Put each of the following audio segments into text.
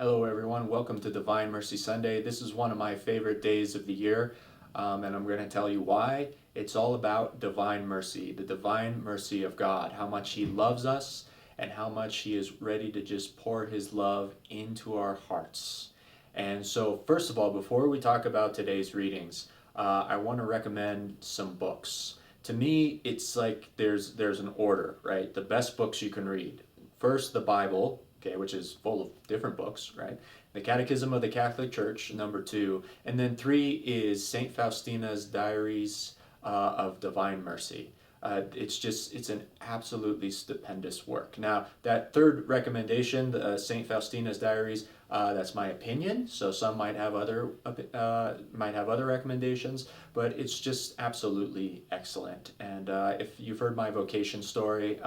Hello, everyone. Welcome to Divine Mercy Sunday. This is one of my favorite days of the year, and I'm going to tell you why. It's all about divine mercy, the divine mercy of God, how much He loves us, and how much He is ready to just pour His love into our hearts. And so, first of all, before we talk about today's readings, I want to recommend some books. To me, it's like there's an order, right? The best books you can read. First, the Bible, okay, which is full of different books, right? The Catechism of the Catholic Church, number 2, and then 3 is Saint Faustina's Diaries of Divine Mercy. It's an absolutely stupendous work. Now, that third recommendation, the Saint Faustina's Diaries, that's my opinion. So some might have other recommendations, but it's just absolutely excellent. And if you've heard my vocation story,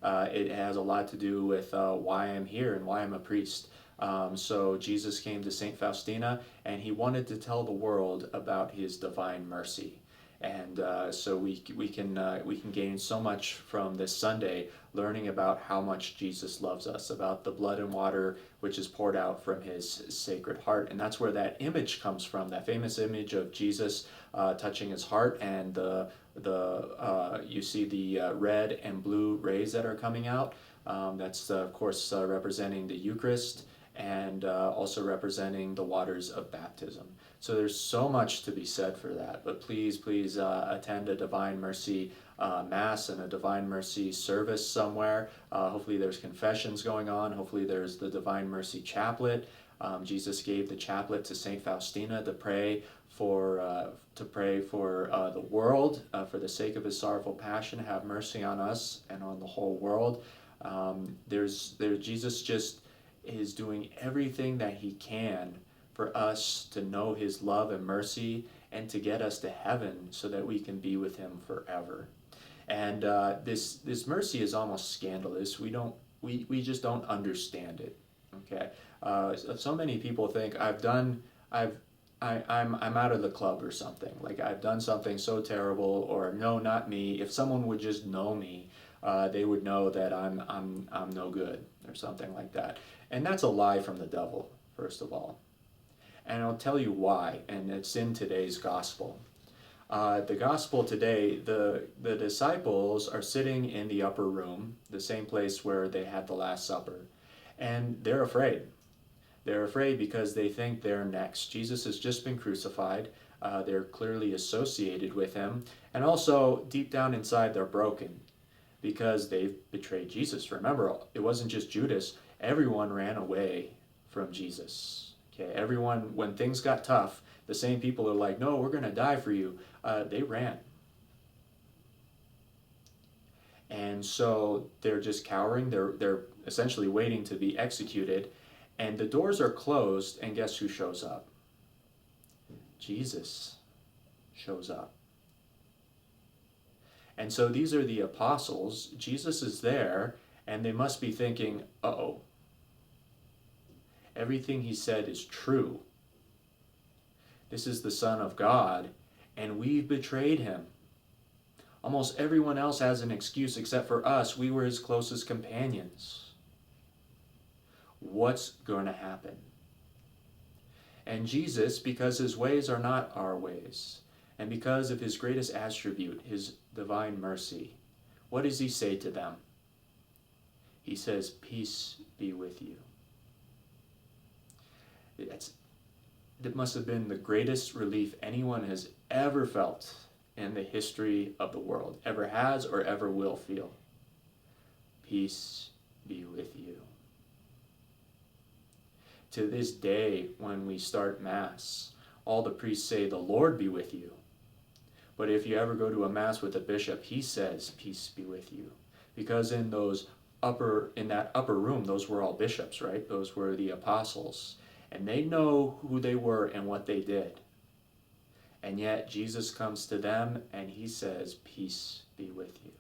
it has a lot to do with why I'm here and why I'm a priest. So Jesus came to Saint Faustina, and he wanted to tell the world about his divine mercy. And so we can gain so much from this Sunday, learning about how much Jesus loves us, about the blood and water which is poured out from His Sacred Heart, and that's where that image comes from. That famous image of Jesus touching His heart, and you see the red and blue rays that are coming out. That's of course representing the Eucharist, and also representing the waters of baptism. So there's so much to be said for that, but please attend a Divine Mercy Mass and a Divine Mercy service somewhere. Hopefully there's confessions going on. Hopefully there's the Divine Mercy Chaplet. Jesus gave the chaplet to Saint Faustina to pray for the world, for the sake of His sorrowful passion. Have mercy on us and on the whole world. Jesus just is doing everything that He can for us to know His love and mercy, and to get us to heaven so that we can be with Him forever. And this mercy is almost scandalous. We just don't understand it. Okay, so many people think I'm out of the club or something. Like I've done something so terrible, or no, not me. If someone would just know me, they would know that I'm no good or something like that. And that's a lie from the devil, first of all. And I'll tell you why, and it's in today's gospel. The gospel today, the disciples are sitting in the upper room, the same place where they had the Last Supper, and they're afraid. They're afraid because they think they're next. Jesus has just been crucified. They're clearly associated with Him, and also deep down inside they're broken because they've betrayed Jesus. Remember, it wasn't just Judas. Everyone ran away from Jesus. Okay, everyone, when things got tough, the same people are like, no, we're going to die for you. They ran. And so they're just cowering. They're essentially waiting to be executed. And the doors are closed, and guess who shows up? Jesus shows up. And so these are the apostles. Jesus is there, and they must be thinking, uh-oh. Everything He said is true. This is the Son of God, and we've betrayed Him. Almost everyone else has an excuse except for us. We were His closest companions. What's going to happen? And Jesus, because His ways are not our ways, and because of His greatest attribute, His divine mercy, what does He say to them? He says, peace be with you. That must have been the greatest relief anyone has ever felt in the history of the world, ever has or ever will feel. Peace be with you. To this day, when we start Mass, all the priests say, the Lord be with you. But if you ever go to a Mass with a bishop, he says, peace be with you. Because in that upper room, those were all bishops, right? Those were the apostles. And they know who they were and what they did. And yet Jesus comes to them and He says, peace be with you.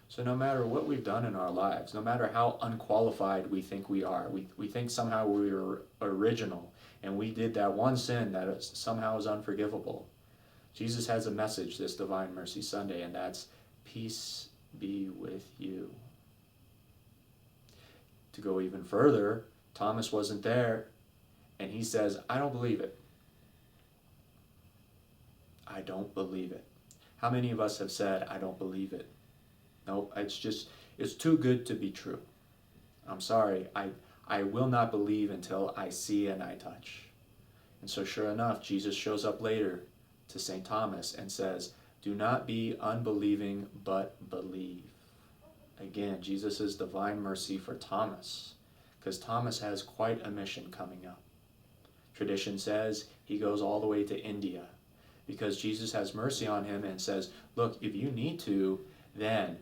So no matter what we've done in our lives, no matter how unqualified we think we are, we think somehow we were original and we did that one sin that somehow is unforgivable. Jesus has a message this Divine Mercy Sunday, and that's peace be with you. To go even further, Thomas wasn't there, and he says, I don't believe it. I don't believe it. How many of us have said, I don't believe it? No, it's too good to be true. I'm sorry, I will not believe until I see and I touch. And so sure enough, Jesus shows up later to St. Thomas and says, do not be unbelieving, but believe. Again, Jesus' divine mercy for Thomas, because Thomas has quite a mission coming up. Tradition says he goes all the way to India, because Jesus has mercy on him and says, look, if you need to, then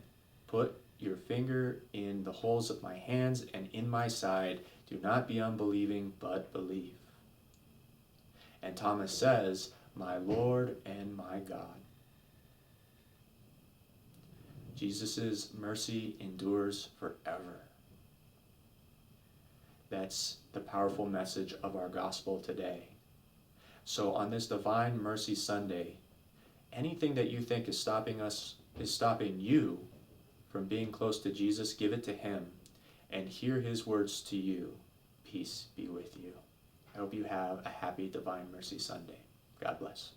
put your finger in the holes of my hands and in my side. Do not be unbelieving, but believe. And Thomas says, my Lord and my God. Jesus' mercy endures forever. That's the powerful message of our gospel today. So on this Divine Mercy Sunday, anything that you think is stopping you from being close to Jesus, give it to him and hear his words to you. Peace be with you. I hope you have a happy Divine Mercy Sunday. God bless.